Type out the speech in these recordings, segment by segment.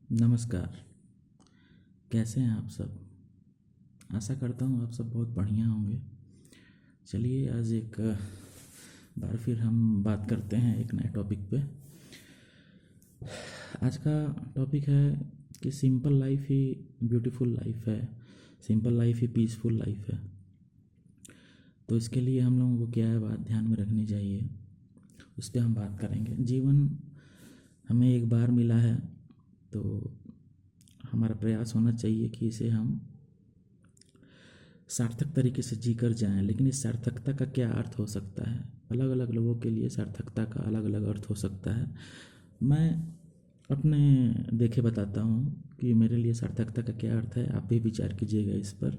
नमस्कार। कैसे हैं आप सब? आशा करता हूँ आप सब बहुत बढ़िया होंगे। चलिए आज एक बार फिर हम बात करते हैं एक नए टॉपिक पे। आज का टॉपिक है कि सिंपल लाइफ ही ब्यूटीफुल लाइफ है, सिंपल लाइफ ही पीसफुल लाइफ है। तो इसके लिए हम लोगों को क्या है बात ध्यान में रखनी चाहिए, उस पर हम बात करेंगे। जीवन हमें एक बार मिला है, तो हमारा प्रयास होना चाहिए कि इसे हम सार्थक तरीके से जी कर जाएँ। लेकिन इस सार्थकता का क्या अर्थ हो सकता है? अलग अलग लोगों के लिए सार्थकता का अलग अलग अर्थ हो सकता है। मैं अपने देखे बताता हूँ कि मेरे लिए सार्थकता का क्या अर्थ है। आप भी विचार कीजिएगा इस पर।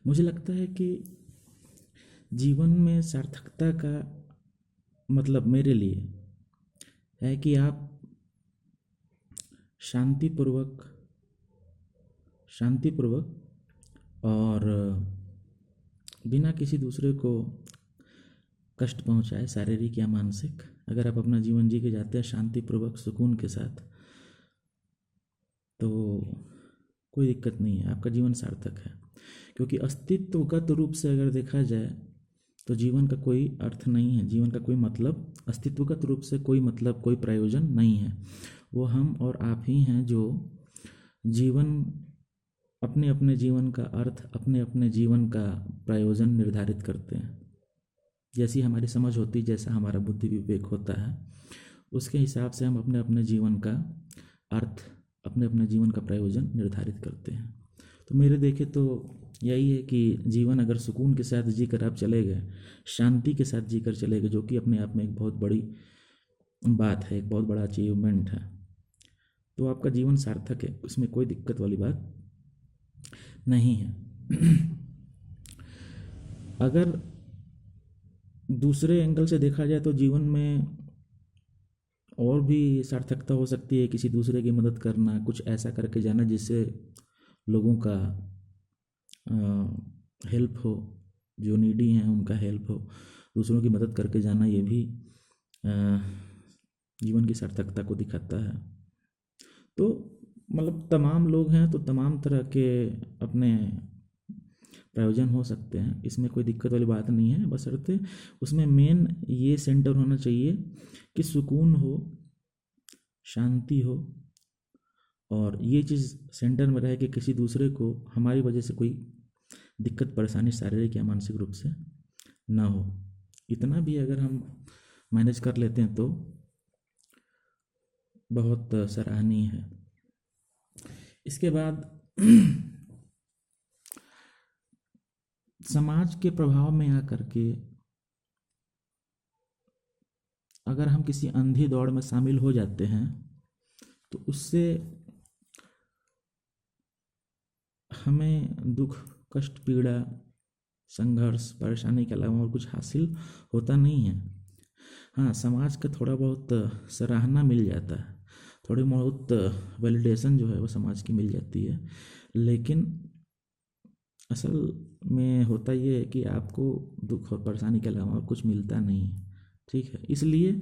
मुझे लगता है कि जीवन में सार्थकता का मतलब मेरे लिए है कि आप शांतिपूर्वक शांतिपूर्वक और बिना किसी दूसरे को कष्ट पहुंचाए, शारीरिक या मानसिक, अगर आप अपना जीवन जी के जाते हैं शांतिपूर्वक सुकून के साथ, तो कोई दिक्कत नहीं है, आपका जीवन सार्थक है। क्योंकि अस्तित्वगत रूप से अगर देखा जाए तो जीवन का कोई अर्थ नहीं है, जीवन का कोई मतलब, अस्तित्वगत रूप से कोई मतलब, कोई प्रयोजन नहीं है। वो हम और आप ही हैं जो जीवन अपने अपने जीवन का अर्थ, अपने अपने जीवन का प्रयोजन निर्धारित करते हैं। जैसी हमारी समझ होती, जैसा हमारा बुद्धि विवेक होता है, उसके हिसाब से हम अपने अपने जीवन का अर्थ, अपने अपने जीवन का प्रयोजन निर्धारित करते हैं। तो मेरे देखे तो यही है कि जीवन अगर सुकून के साथ जी कर आप चले गए, शांति के साथ जी कर चले गए, जो कि अपने आप में एक बहुत बड़ी बात है, एक बहुत बड़ा अचीवमेंट है, तो आपका जीवन सार्थक है, उसमें कोई दिक्कत वाली बात नहीं है। अगर दूसरे एंगल से देखा जाए तो जीवन में और भी सार्थकता हो सकती है, किसी दूसरे की मदद करना, कुछ ऐसा करके जाना जिससे लोगों का हेल्प हो, जो नीडी हैं उनका हेल्प हो, दूसरों की मदद करके जाना, ये भी जीवन की सार्थकता को दिखाता है। तो मतलब तमाम लोग हैं तो तमाम तरह के अपने प्रयोजन हो सकते हैं, इसमें कोई दिक्कत वाली बात नहीं है। बशर्ते उसमें मेन ये सेंटर होना चाहिए कि सुकून हो, शांति हो, और ये चीज़ सेंटर में रहे कि किसी दूसरे को हमारी वजह से कोई दिक्कत परेशानी शारीरिक या मानसिक रूप से ना हो। इतना भी अगर हम मैनेज कर लेते हैं तो बहुत सराहनीय है। इसके बाद समाज के प्रभाव में आकर के अगर हम किसी अंधी दौड़ में शामिल हो जाते हैं तो उससे हमें दुख, कष्ट, पीड़ा, संघर्ष, परेशानी के अलावा और कुछ हासिल होता नहीं है। हाँ, समाज का थोड़ा बहुत सराहना मिल जाता है, थोड़ी बहुत वैलिडेशन जो है वो समाज की मिल जाती है, लेकिन असल में होता ये है कि आपको दुख और परेशानी के अलावा और कुछ मिलता नहीं है। ठीक है, इसलिए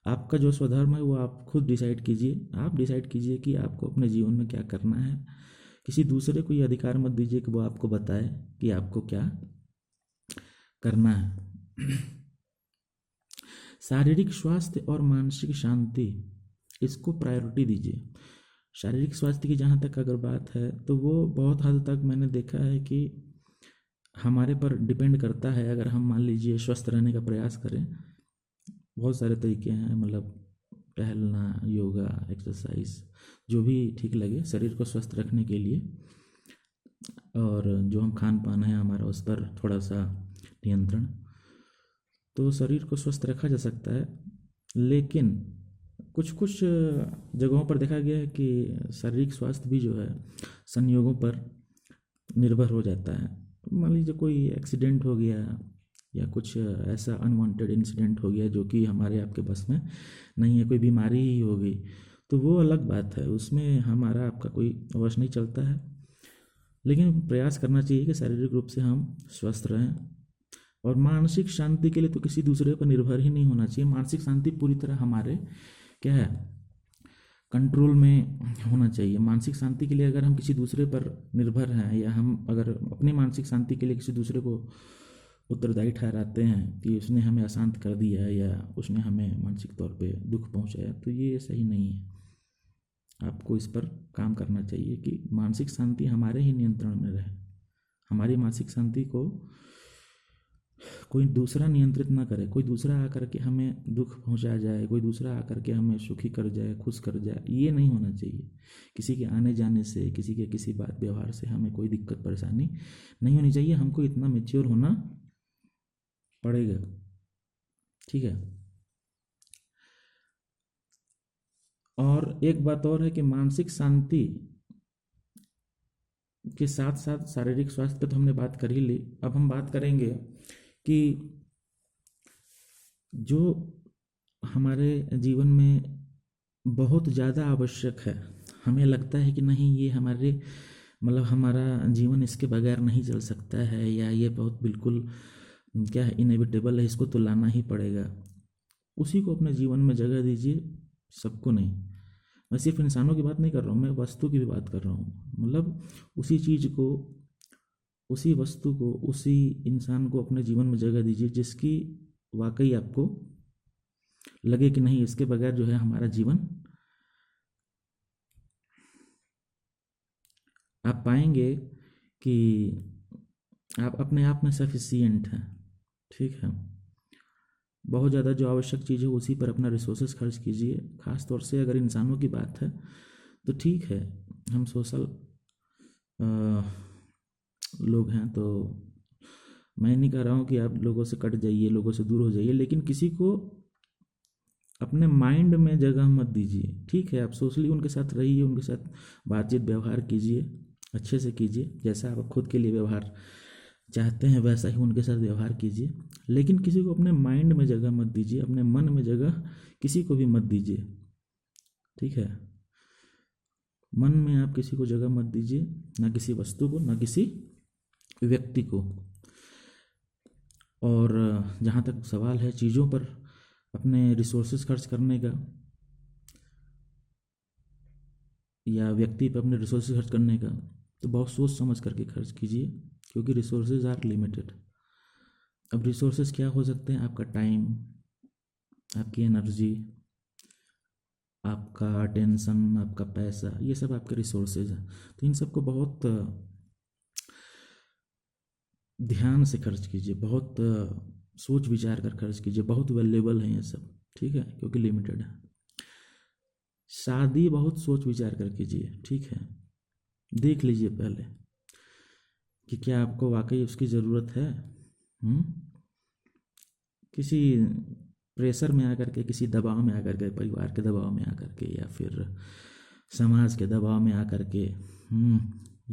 आपका जो स्वधर्म है वो आप खुद डिसाइड कीजिए। आप डिसाइड कीजिए कि आपको अपने जीवन में क्या करना है। किसी दूसरे को ये अधिकार मत दीजिए कि वो आपको बताए कि आपको क्या करना है। शारीरिक स्वास्थ्य और मानसिक शांति, इसको प्रायोरिटी दीजिए। शारीरिक स्वास्थ्य की जहाँ तक अगर बात है तो वो बहुत हद तक मैंने देखा है कि हमारे पर डिपेंड करता है। अगर हम मान लीजिए स्वस्थ रहने का प्रयास करें, बहुत सारे तरीके हैं, मतलब टहलना, योगा, एक्सरसाइज, जो भी ठीक लगे शरीर को स्वस्थ रखने के लिए, और जो हम खान पान है हमारा उस पर थोड़ा सा नियंत्रण, तो शरीर को स्वस्थ रखा जा सकता है। लेकिन कुछ कुछ जगहों पर देखा गया है कि शारीरिक स्वास्थ्य भी जो है संयोगों पर निर्भर हो जाता है। मान लीजिए कोई एक्सीडेंट हो गया या कुछ ऐसा अनवांटेड इंसिडेंट हो गया जो कि हमारे आपके बस में नहीं है, कोई बीमारी ही हो गई, तो वो अलग बात है, उसमें हमारा आपका कोई वश नहीं चलता है। लेकिन प्रयास करना चाहिए कि शारीरिक रूप से हम स्वस्थ रहें। और मानसिक शांति के लिए तो किसी दूसरे पर निर्भर ही नहीं होना चाहिए। मानसिक शांति पूरी तरह हमारे क्या है, कंट्रोल में होना चाहिए। मानसिक शांति के लिए अगर हम किसी दूसरे पर निर्भर हैं, या हम अगर अपनी मानसिक शांति के लिए किसी दूसरे को उत्तरदायी ठहराते हैं कि उसने हमें अशांत कर दिया या उसने हमें मानसिक तौर पे दुख पहुंचाया, तो ये सही नहीं है। आपको इस पर काम करना चाहिए कि मानसिक शांति हमारे ही नियंत्रण में रहे। हमारी मानसिक शांति को कोई दूसरा नियंत्रित ना करे, कोई दूसरा आकर के हमें दुख पहुंचा जाए, कोई दूसरा आकर के हमें सुखी कर जाए, खुश कर जाए, ये नहीं होना चाहिए। किसी के आने जाने से, किसी के किसी बात व्यवहार से हमें कोई दिक्कत परेशानी नहीं होनी चाहिए। हमको इतना मैच्योर होना पड़ेगा, ठीक है। और एक बात और है कि मानसिक शांति के साथ साथ शारीरिक स्वास्थ्य पे तो हमने बात कर ही ली। अब हम बात करेंगे कि जो हमारे जीवन में बहुत ज़्यादा आवश्यक है, हमें लगता है कि नहीं ये हमारे मतलब हमारा जीवन इसके बगैर नहीं चल सकता है, या ये बहुत बिल्कुल क्या है, इनएविटेबल है, इसको तो लाना ही पड़ेगा, उसी को अपने जीवन में जगह दीजिए। सबको नहीं, मैं सिर्फ इंसानों की बात नहीं कर रहा हूँ, मैं वस्तु की भी बात कर रहा हूँ। मतलब उसी चीज़ को, उसी वस्तु को, उसी इंसान को अपने जीवन में जगह दीजिए जिसकी वाकई आपको लगे कि नहीं इसके बगैर जो है हमारा जीवन, आप पाएंगे कि आप अपने आप में सफिशिएंट हैं, ठीक है। बहुत ज़्यादा जो आवश्यक चीज़ है उसी पर अपना रिसोर्सेज खर्च कीजिए। ख़ास तौर से अगर इंसानों की बात है तो ठीक है, हम सोशल लोग हैं, तो मैं नहीं कह रहा हूँ कि आप लोगों से कट जाइए, लोगों से दूर हो जाइए, लेकिन किसी को अपने माइंड में जगह मत दीजिए, ठीक है। आप सोशली उनके साथ रहिए, उनके साथ बातचीत व्यवहार कीजिए, अच्छे से कीजिए, जैसा आप खुद के लिए व्यवहार चाहते हैं वैसा ही उनके साथ व्यवहार कीजिए, लेकिन किसी को अपने माइंड में जगह मत दीजिए, अपने मन में जगह किसी को भी मत दीजिए, ठीक है। मन में आप किसी को जगह मत दीजिए, ना किसी वस्तु को, ना किसी व्यक्ति को। और जहाँ तक सवाल है चीज़ों पर अपने रिसोर्सेज खर्च करने का, या व्यक्ति पर अपने रिसोर्सेज खर्च करने का, तो बहुत सोच समझ करके खर्च कीजिए, क्योंकि रिसोर्सेज आर लिमिटेड। अब रिसोर्सेज क्या हो सकते हैं? आपका टाइम, आपकी एनर्जी, आपका अटेंशन, आपका पैसा, ये सब आपके रिसोर्सेज हैं। तो इन सबको बहुत ध्यान से खर्च कीजिए, बहुत सोच विचार कर खर्च कीजिए, बहुत वैल्यूएबल है ये सब, ठीक है, क्योंकि लिमिटेड है। शादी बहुत सोच विचार कर कीजिए, ठीक है। देख लीजिए पहले कि क्या आपको वाकई उसकी ज़रूरत है। किसी प्रेशर में आकर के, किसी दबाव में आकर के, परिवार के दबाव में आकर के, या फिर समाज के दबाव में आकर के,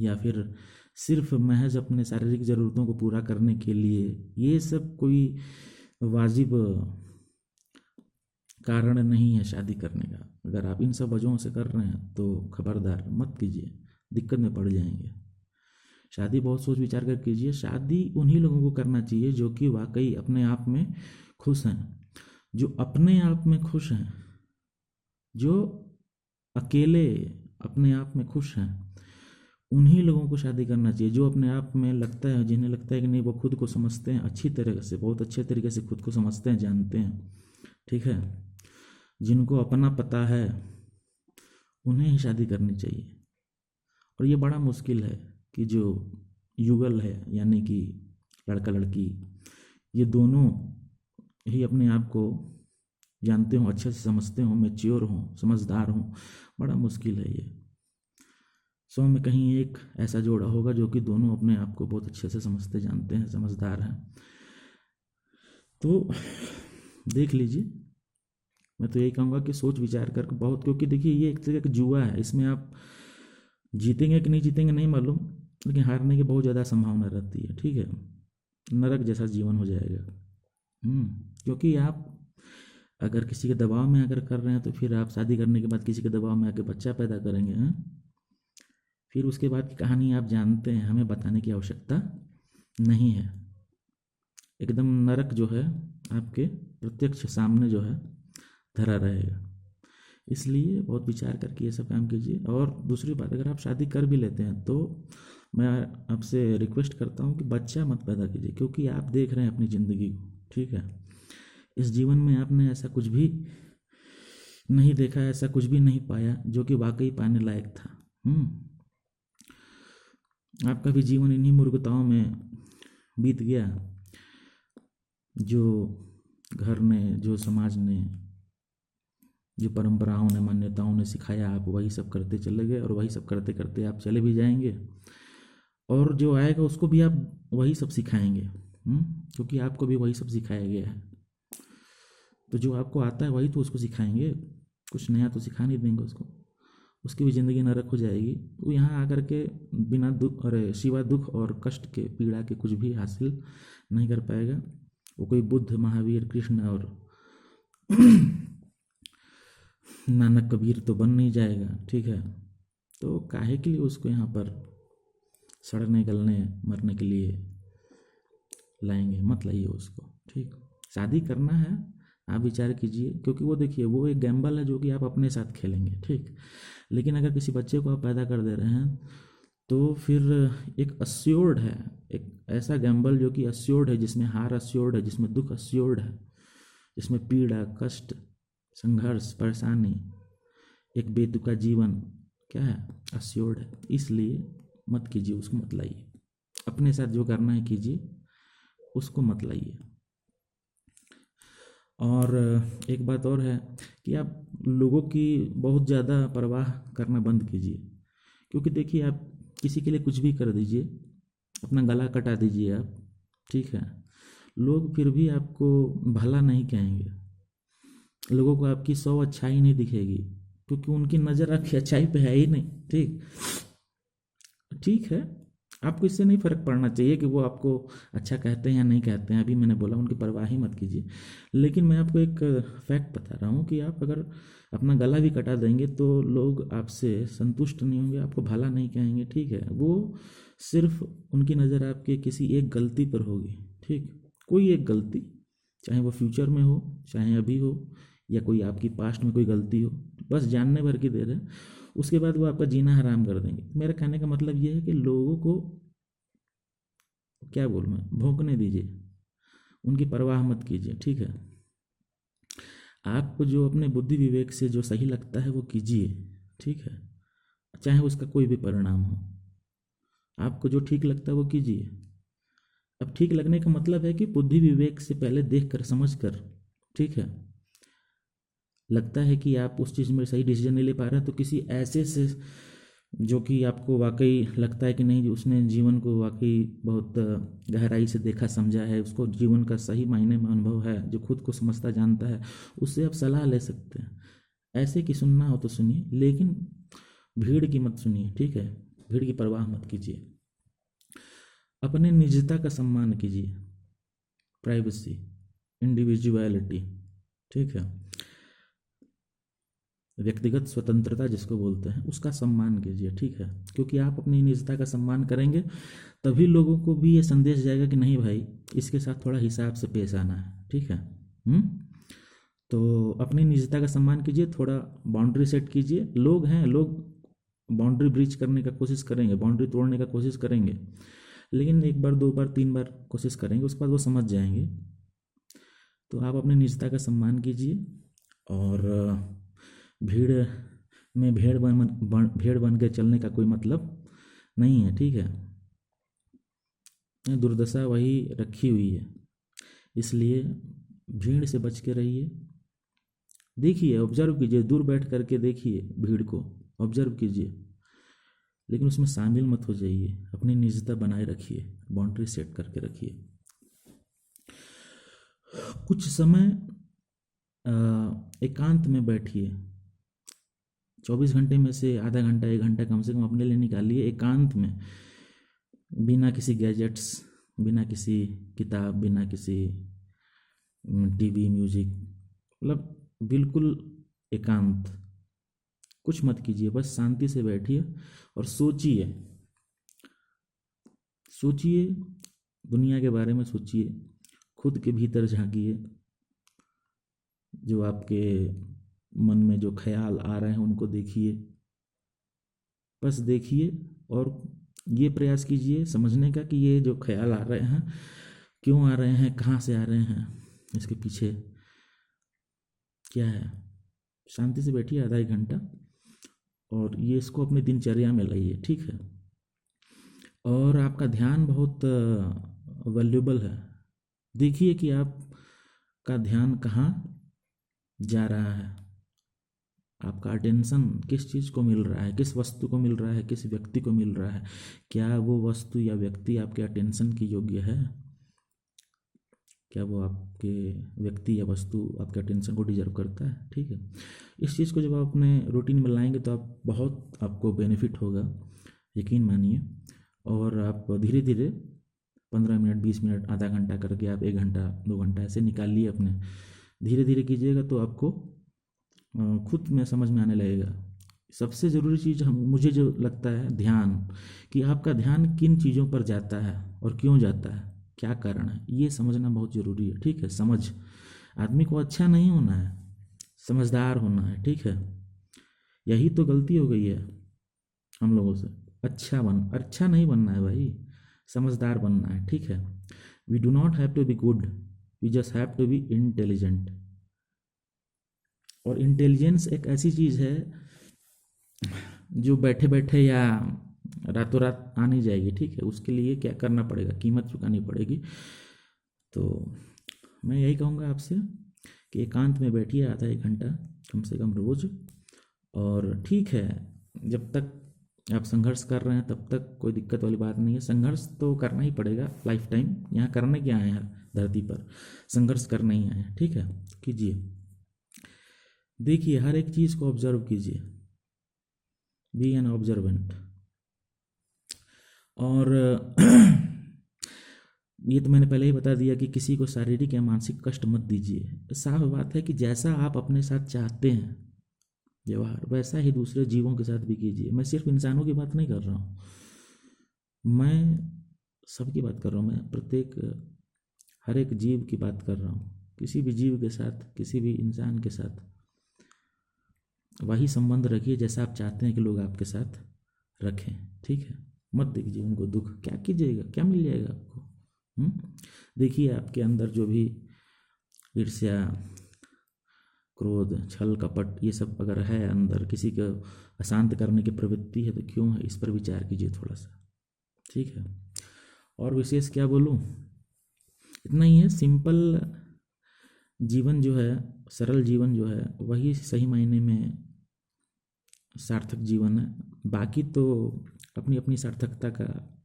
या फिर सिर्फ महज अपने शारीरिक ज़रूरतों को पूरा करने के लिए, ये सब कोई वाजिब कारण नहीं है शादी करने का। अगर आप इन सब वजहों से कर रहे हैं तो खबरदार मत कीजिए, दिक्कत में पड़ जाएंगे। शादी बहुत सोच विचार कर कीजिए। शादी उन्हीं लोगों को करना चाहिए जो कि वाकई अपने आप में खुश हैं, जो अपने आप में खुश हैं, जो अकेले अपने आप में खुश हैं, उन्हीं लोगों को शादी करना चाहिए। जो अपने आप में लगता है, जिन्हें लगता है कि नहीं वो खुद को समझते हैं अच्छी तरह से, बहुत अच्छे तरीके से खुद को समझते हैं, जानते हैं, ठीक है, जिनको अपना पता है, उन्हें ही शादी करनी चाहिए। और ये बड़ा मुश्किल है कि जो युगल है, यानी कि लड़का लड़की, ये दोनों ही अपने आप को जानते हों, अच्छे से समझते हों, मैच्योर हों, समझदार हों, बड़ा मुश्किल है ये। 100 में कहीं एक ऐसा जोड़ा होगा जो कि दोनों अपने आप को बहुत अच्छे से समझते, जानते हैं, समझदार हैं। तो देख लीजिए, मैं तो यही कहूँगा कि सोच विचार कर बहुत, क्योंकि देखिए ये एक तरह का जुआ है, इसमें आप जीतेंगे कि नहीं जीतेंगे नहीं मालूम, लेकिन हारने की बहुत ज़्यादा संभावना रहती है, ठीक है। नरक जैसा जीवन हो जाएगा। क्योंकि आप अगर किसी के दबाव में अगर कर रहे हैं तो फिर आप शादी करने के बाद किसी के दबाव में आके बच्चा पैदा करेंगे, फिर उसके बाद की कहानी आप जानते हैं, हमें बताने की आवश्यकता नहीं है। एकदम नरक जो है आपके प्रत्यक्ष सामने जो है धरा रहेगा। इसलिए बहुत विचार करके ये सब काम कीजिए। और दूसरी बात, अगर आप शादी कर भी लेते हैं तो मैं आपसे रिक्वेस्ट करता हूँ कि बच्चा मत पैदा कीजिए, क्योंकि आप देख रहे हैं अपनी ज़िंदगी को, ठीक है। इस जीवन में आपने ऐसा कुछ भी नहीं देखा, ऐसा कुछ भी नहीं पाया जो कि वाकई पाने लायक था। आपका भी जीवन इन्हीं मूर्खताओं में बीत गया, जो घर ने, जो समाज ने, जो परंपराओं ने, मान्यताओं ने सिखाया, आप वही सब करते चले गए और वही सब करते करते आप चले भी जाएंगे, और जो आएगा उसको भी आप वही सब सिखाएंगे, क्योंकि आपको भी वही सब सिखाया गया है। तो जो आपको आता है वही तो उसको सिखाएंगे, कुछ नया तो सिखा नहीं देंगे उसको, उसकी भी ज़िंदगी नरक हो जाएगी। वो यहाँ आकर के बिना दुख, अरे सिवा दुख और कष्ट के, पीड़ा के कुछ भी हासिल नहीं कर पाएगा। वो कोई बुद्ध, महावीर, कृष्ण और नानक, कबीर तो बन नहीं जाएगा, ठीक है। तो काहे के लिए उसको यहाँ पर सड़ने गलने मरने के लिए लाएंगे, मत लाइए उसको, ठीक। शादी करना है आप विचार कीजिए, क्योंकि वो देखिए वो एक गैम्बल है जो कि आप अपने साथ खेलेंगे, ठीक। लेकिन अगर किसी बच्चे को आप पैदा कर दे रहे हैं तो फिर एक अस्योर्ड है, एक ऐसा गैम्बल जो कि अस्योर्ड है, जिसमें हार अस्योर्ड है, जिसमें दुख अस्योर्ड है, जिसमें पीड़ा, कष्ट, संघर्ष, परेशानी, एक बेतुका जीवन क्या है, अस्योर्ड है। इसलिए मत कीजिए, उसको मत लाइए, अपने साथ जो करना है कीजिए, उसको मत लाइए। और एक बात और है कि आप लोगों की बहुत ज़्यादा परवाह करना बंद कीजिए, क्योंकि देखिए आप किसी के लिए कुछ भी कर दीजिए, अपना गला कटा दीजिए आप, ठीक है, लोग फिर भी आपको भला नहीं कहेंगे, लोगों को आपकी 100 अच्छाई नहीं दिखेगी, क्योंकि उनकी नज़र आपकी अच्छाई पे है ही नहीं, ठीक। ठीक है, आपको इससे नहीं फ़र्क पड़ना चाहिए कि वो आपको अच्छा कहते हैं या नहीं कहते हैं, अभी मैंने बोला उनकी परवाह ही मत कीजिए। लेकिन मैं आपको एक फैक्ट बता रहा हूँ कि आप अगर अपना गला भी कटा देंगे तो लोग आपसे संतुष्ट नहीं होंगे, आपको भला नहीं कहेंगे, ठीक है। वो सिर्फ उनकी नज़र आपके किसी एक गलती पर होगी, ठीक, कोई एक गलती, चाहे वो फ्यूचर में हो, चाहे अभी हो, या कोई आपकी पास्ट में कोई गलती हो, बस जानने भर की देर है, उसके बाद वो आपका जीना हराम कर देंगे। मेरा कहने का मतलब ये है कि लोगों को क्या बोलूँ मैं, भोंकने दीजिए, उनकी परवाह मत कीजिए, ठीक है। आपको जो अपने बुद्धि विवेक से जो सही लगता है वो कीजिए, ठीक है, चाहे उसका कोई भी परिणाम हो, आपको जो ठीक लगता है वो कीजिए। अब ठीक लगने का मतलब है कि बुद्धि विवेक से पहले देख कर समझ कर, ठीक है, लगता है कि आप उस चीज़ में सही डिसीजन नहीं ले पा रहे हैं, तो किसी ऐसे से जो कि आपको वाकई लगता है कि नहीं उसने जीवन को वाकई बहुत गहराई से देखा समझा है, उसको जीवन का सही मायने में अनुभव है, जो खुद को समझता जानता है, उससे आप सलाह ले सकते हैं। ऐसे की सुनना हो तो सुनिए, लेकिन भीड़ की मत सुनिए, ठीक है, भीड़ की परवाह मत कीजिए। अपने निजता का सम्मान कीजिए, प्राइवेसी, इंडिविजुअलिटी, ठीक है, व्यक्तिगत स्वतंत्रता जिसको बोलते हैं, उसका सम्मान कीजिए, ठीक है। क्योंकि आप अपनी निजता का सम्मान करेंगे तभी लोगों को भी ये संदेश जाएगा कि नहीं भाई, इसके साथ थोड़ा हिसाब से पेश आना है, ठीक है। तो अपनी निजता का सम्मान कीजिए, थोड़ा बाउंड्री सेट कीजिए। लोग हैं, लोग बाउंड्री ब्रीच करने का कोशिश करेंगे, बाउंड्री तोड़ने का कोशिश करेंगे, लेकिन एक बार, दो बार, तीन बार कोशिश करेंगे, उसके बाद वो समझ जाएंगे। तो आप अपनी निजता का सम्मान कीजिए, और भीड़ में भेड़ बन के चलने का कोई मतलब नहीं है, ठीक है। दुर्दशा वही रखी हुई है, इसलिए भीड़ से बच के रहिए। देखिए, ऑब्जर्व कीजिए, दूर बैठ करके देखिए भीड़ को, ऑब्जर्व कीजिए, लेकिन उसमें शामिल मत हो जाइए। अपनी निजता बनाए रखिए, बाउंड्री सेट करके रखिए। कुछ समय एकांत में बैठिए, 24 घंटे में से आधा घंटा, 1 घंटा कम से कम अपने लिए निकालिए, एकांत में, बिना किसी गैजेट्स, बिना किसी किताब, बिना किसी टीवी, म्यूजिक, मतलब बिल्कुल एकांत, कुछ मत कीजिए, बस शांति से बैठिए और सोचिए, सोचिए दुनिया के बारे में, सोचिए खुद के भीतर झांकिए, जो आपके मन में जो ख्याल आ रहे हैं उनको देखिए, बस देखिए। और ये प्रयास कीजिए समझने का कि ये जो ख्याल आ रहे हैं क्यों आ रहे हैं, कहाँ से आ रहे हैं, इसके पीछे क्या है। शांति से बैठिए आधा एक घंटा और ये इसको अपनी दिनचर्या में लाइए, ठीक है। और आपका ध्यान बहुत वैल्यूबल है। देखिए कि आपका ध्यान कहाँ जा रहा है, आपका अटेंशन किस चीज़ को मिल रहा है, किस वस्तु को मिल रहा है, किस व्यक्ति को मिल रहा है। क्या वो वस्तु या व्यक्ति आपके अटेंशन की योग्य है, क्या वो आपके व्यक्ति या वस्तु आपके अटेंशन को डिजर्व करता है, ठीक है। इस चीज़ को जब आप अपने रूटीन में लाएंगे तो आपको बेनिफिट होगा, यकीन मानिए। और आप धीरे धीरे 15 मिनट 20 मिनट आधा घंटा करके आप 1 घंटा 2 घंटा ऐसे निकालिए अपने, धीरे धीरे कीजिएगा तो आपको खुद में समझ में आने लगेगा। सबसे ज़रूरी चीज़ मुझे जो लगता है ध्यान, कि आपका ध्यान किन चीज़ों पर जाता है और क्यों जाता है, क्या कारण है, ये समझना बहुत ज़रूरी है, ठीक है। समझ, आदमी को अच्छा नहीं होना है, समझदार होना है, ठीक है। यही तो गलती हो गई है हम लोगों से। अच्छा नहीं बनना है भाई, समझदार बनना है, ठीक है। We do not have to be good, we just have to be intelligent. और इंटेलिजेंस एक ऐसी चीज़ है जो बैठे बैठे या रातों रात आ नहीं जाएगी, ठीक है। उसके लिए क्या करना पड़ेगा, कीमत चुकानी पड़ेगी। तो मैं यही कहूँगा आपसे कि एकांत में बैठिए आधा एक घंटा कम से कम रोज़। और ठीक है, जब तक आप संघर्ष कर रहे हैं तब तक कोई दिक्कत वाली बात नहीं है। संघर्ष तो करना ही पड़ेगा लाइफ टाइम, यहाँ करने क्या आए हैं धरती पर, संघर्ष करना ही आए हैं, ठीक है। कीजिए, देखिए, हर एक चीज़ को ऑब्जर्व कीजिए, बी एन ऑब्जर्वेंट। और ये तो मैंने पहले ही बता दिया कि किसी को शारीरिक या मानसिक कष्ट मत दीजिए। साफ बात है कि जैसा आप अपने साथ चाहते हैं व्यवहार, वैसा ही दूसरे जीवों के साथ भी कीजिए। मैं सिर्फ इंसानों की बात नहीं कर रहा हूँ, मैं सबकी बात कर रहा हूँ। मैं हर एक जीव की बात कर रहा हूँ। किसी भी जीव के साथ, किसी भी इंसान के साथ वही संबंध रखिए जैसा आप चाहते हैं कि लोग आपके साथ रखें, ठीक है। मत दीजिए उनको दुख, क्या कीजिएगा, क्या मिल जाएगा आपको। देखिए, आपके अंदर जो भी ईर्ष्या, क्रोध, छल कपट, ये सब अगर है अंदर, किसी को अशांत करने की प्रवृत्ति है तो क्यों है, इस पर विचार कीजिए थोड़ा सा, ठीक है। और विशेष क्या बोलूँ, इतना ही है। सिंपल जीवन जो है, सरल जीवन जो है, वही सही मायने में सार्थक जीवन है। बाकी तो अपनी अपनी सार्थकता का,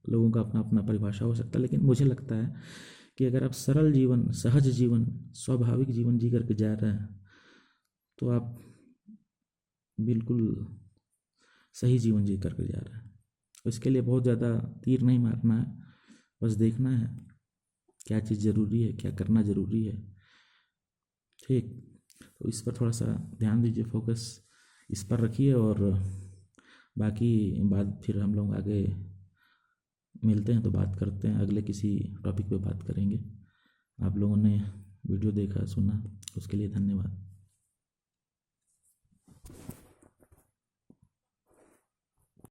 लोगों का अपना अपना परिभाषा हो सकता है, लेकिन मुझे लगता है कि अगर आप सरल जीवन, सहज जीवन, स्वाभाविक जीवन जी करके जा रहे हैं तो आप बिल्कुल सही जीवन जी करके जा रहे हैं। इसके लिए बहुत ज़्यादा तीर नहीं मारना है, बस देखना है क्या चीज़ ज़रूरी है, क्या करना ज़रूरी है, ठीक। तो इस पर थोड़ा सा ध्यान दीजिए, फोकस इस पर रखिए। और बाकी बात फिर हम लोग आगे मिलते हैं तो बात करते हैं, अगले किसी टॉपिक पे बात करेंगे। आप लोगों ने वीडियो देखा सुना, उसके लिए धन्यवाद।